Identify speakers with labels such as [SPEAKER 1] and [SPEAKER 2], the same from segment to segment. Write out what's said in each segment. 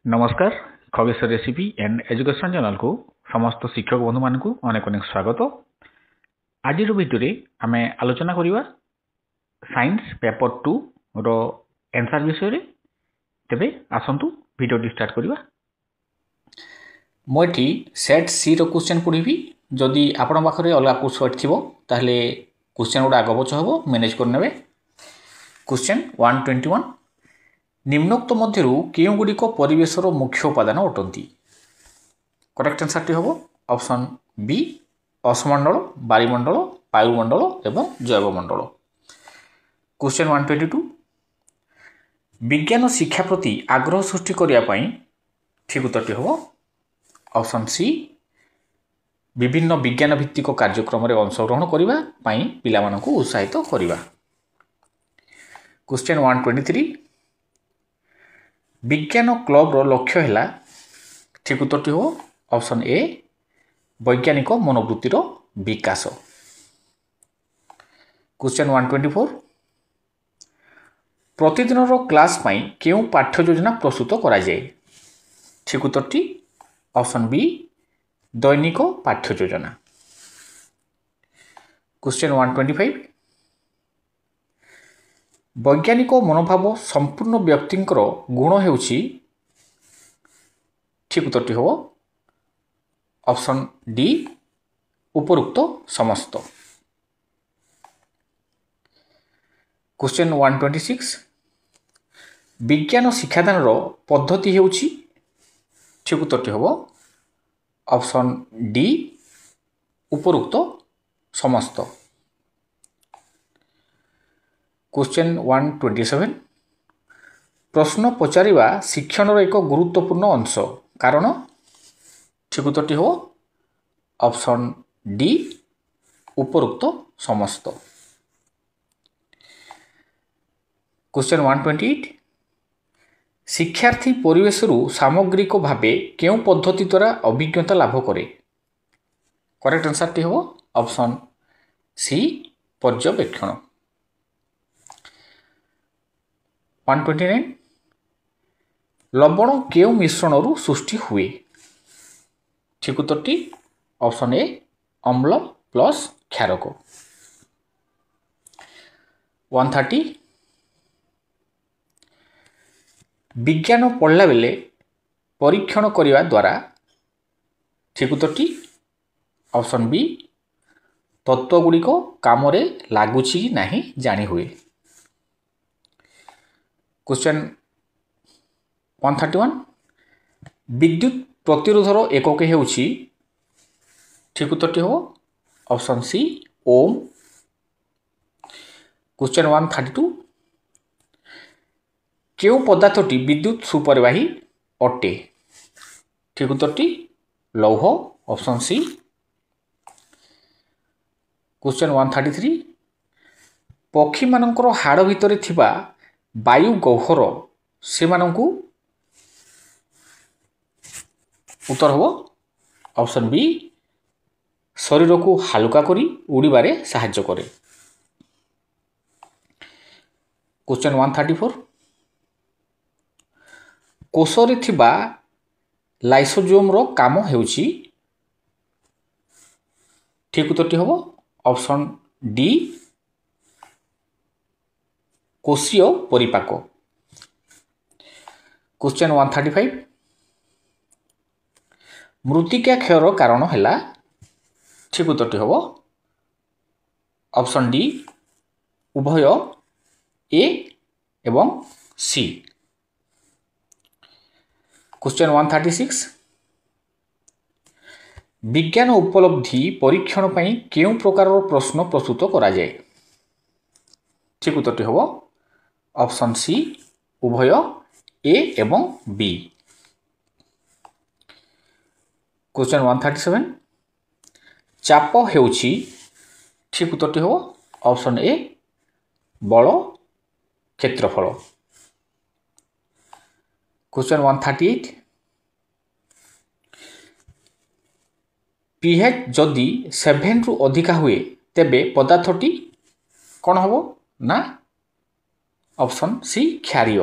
[SPEAKER 1] नमस्कार Khageshwar recipe and education channel को समस्त शिक्षक बंधु मान को अनेक अनेक स्वागत। आज भिडियो आम आलोचना करवा साइंस पेपर 2 रो आंसर विषय। तेबे आसंतु भिडियो स्टार्ट करवा।
[SPEAKER 2] मुझे सेट सी रो क्वेश्चन पढ़ी। जदि आपण पाखे अलग कोर्स थो ताहले क्वेश्चन गुड़ा आग पछ हम मैनेज करने। क्वेश्चन 121 निम्नोक्त मध्यरु केउ गुड़िक परिवेशर मुख्य उपादान अटंती। करेक्ट आंसर टी हम ऑप्शन बी असमंडल, वायुमंडल, वायुमंडल एवं जैवमंडल। क्वेश्चन 122 विज्ञान शिक्षा प्रति आग्रह सृष्टि करने ठीक उत्तर टी हम ऑप्शन सी विभिन्न विज्ञान भित्तिक कार्यक्रम में अंशग्रहण करने पिलामानंकु उत्साहित करवा। क्वेश्चन 123 विज्ञान क्लब रो लक्ष्य है ठीक उत्तर टी हो ऑप्शन ए वैज्ञानिक मनोवृत्तिर विकास। क्वेश्चन 124 प्रतिदिन रो क्लास पाई केउ पाठ्य योजना प्रस्तुत करा जाए। ठीक उत्तर टी ऑप्शन बी दैनिक पाठ्य योजना। क्वेश्चन 125 वैज्ञानिक मनोभाव संपूर्ण व्यक्तिंकर गुण हेउछि। ठीक उत्तर टी हो ऑप्शन डी उपरोक्त समस्त। क्वेश्चन 126 विज्ञान शिक्षादान रो पद्धति हेउछि। ठीक उत्तर टी हो ऑप्शन डी उपरोक्त समस्त। क्वेश्चन 127 प्रश्न पचारिबा शिक्षण एक गुरुत्वपूर्ण अंश कारण। ठीक उत्तर टी हो ऑप्शन डी उपरोक्त समस्त। क्वेश्चन 128 शिक्षार्थी परिवेशरु सामग्रिक भावे केउ पद्धति द्वारा अभिज्ञता लाभ करे। करेक्ट आंसर टी हो ऑप्शन सी पर्यवेक्षण। 129 लवण केउ मिश्रणरु सृष्टि हुए। ठीक उत्तर टी ऑप्शन ए अम्ल प्लस क्षारक। 130 विज्ञान पढ़ला बेले परीक्षण करने द्वारा। ठीक उत्तर टी ऑप्शन बी तत्व गुड़िक काम लगुच नहीं जानी हुए। क्वेश्चन 131 विद्युत प्रतिरोधर एकक हेउछि। ठीक उत्तर टी हो ऑप्शन सी ओम। क्वेश्चन 132 केउ पदार्थटी विद्युत सुपरिवाही अटे। ठीक उत्तर टी लौह ऑप्शन सी। क्वेश्चन 133 पक्षी मानकर हाड़ भितर थिबा वायु गह्वर से मानंकु। उत्तर हो ऑप्शन बी शरीर को हालुका करी उड़ीबारे साहाय्य करे। क्वेश्चन 134 कोषरे थिबा लाइसोजोम रो काम हेउछि। ठीक उत्तर टी हो ऑप्शन डी कोषीय परिपाक। क्वेश्चन 135 मृत्तिका क्षयर कारण है। ठीक उत्तर टी हो ऑप्शन डी उभय ए एवं सी। क्वेश्चन 136 विज्ञान उपलब्धि परीक्षण पई केउ प्रकार प्रश्न प्रस्तुत करा जाए। ठीक उत्तर टी हो ऑप्शन सी उभय ए एवं बी। क्वेश्चन 137 चाप हेउछि। ठीक उत्तर टी हो ऑप्शन ए बल क्षेत्रफल। क्वेश्चन 138 पीएच जदि 7 रु अधिका हुए तेबे पदार्थटी कौन हम ना ऑप्शन सी क्षारीय।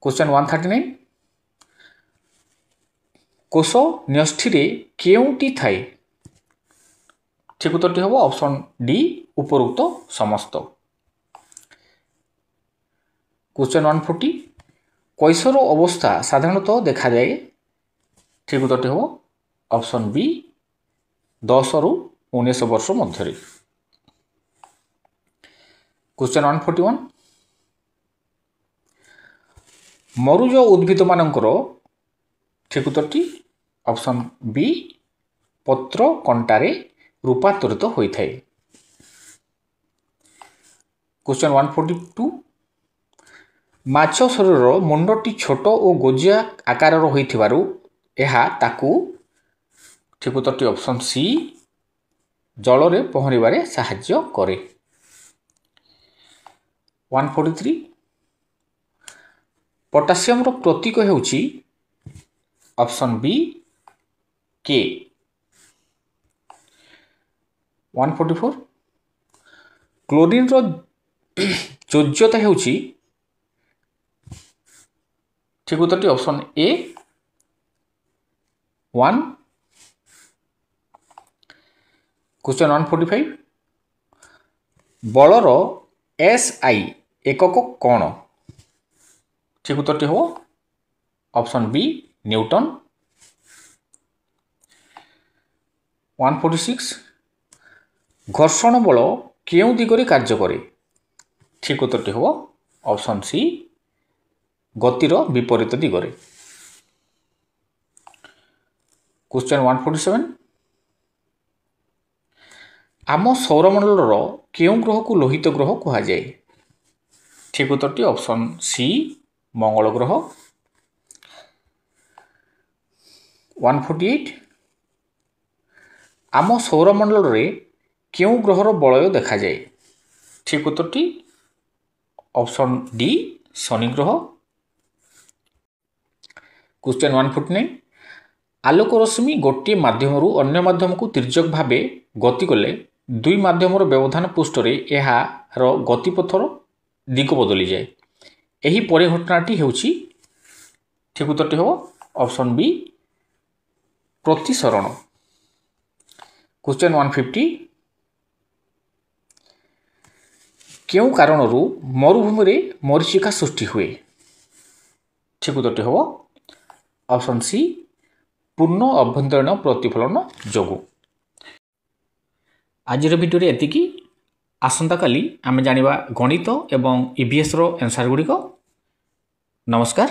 [SPEAKER 2] क्वेश्चन 139 कोश न्यष्ठि केउटी थाए ठीक उत्तर हम ऑप्शन डी उपरोक्त समस्त। क्वेश्चन 140 कैशोर अवस्था साधारणतः देखा जाए ठीक उत्तर हम ऑप्शन बी 10 रु 19 वर्ष मध्य। क्वेश्चन 141 मरुज उद्भिद मानकर ठीक उत्तरटी ऑप्शन बी पत्र कंटारे रूपांतरित होता है। क्वेश्चन 142 माछ शरीर मुंडटी छोट और गोजिया आकार होइथिबारु एहा ताकू ठीक उत्तरटी ऑप्शन सी जल रे पहरिबारे साहाय्य करे। 143 पोटासियम रो प्रतीक हेउची ऑप्शन बी के। 144 क्लोरीन रो योज्यता हेउची ठीक उत्तरटी ऑप्शन ए 1। क्वेश्चन 145 बलर एसआई एकक कौन ठीक उत्तरटी हो ऑप्शन बी न्यूटन। 146 घर्षण बल केउ दिगरे कार्य करे ठीक उत्तरटी हो ऑप्शन सी गतिर विपरीत दिगरे। क्वेश्चन 147 आम सौरमंडल केउ ग्रह को लोहित ग्रह कहा जाए ठीक उत्तरटी ऑप्शन सी मंगल ग्रह। 148 आम सौरमंडल रे केउ ग्रहर बलय देखा जाए ठीक उत्तरटी ऑप्शन डी शनि ग्रह। क्वेश्चन 149 आलोक रश्मि गोटे माध्यम अन्य माध्यम को तिर्यक भाव गति कले दुई माध्यम व्यवधान पृष्ठ यार गतिपथर दिग बदली जाए यही परिघटनाटी हेउची ठीक उत्तरटी हो ऑप्शन बी प्रतिसरण। क्वेश्चन 150 केउ कारणरू मरुभूमि रे मरीचिका सृष्टि हुए ठीक उत्तरटी हो ऑप्शन सी पूर्ण अभ्यंतरीण प्रतिफलन जोगु। आज भिडियो एतिकी आसंता काली आमे जानिबा गणित एवं ईवीएस रो आंसर गुड़िक। नमस्कार।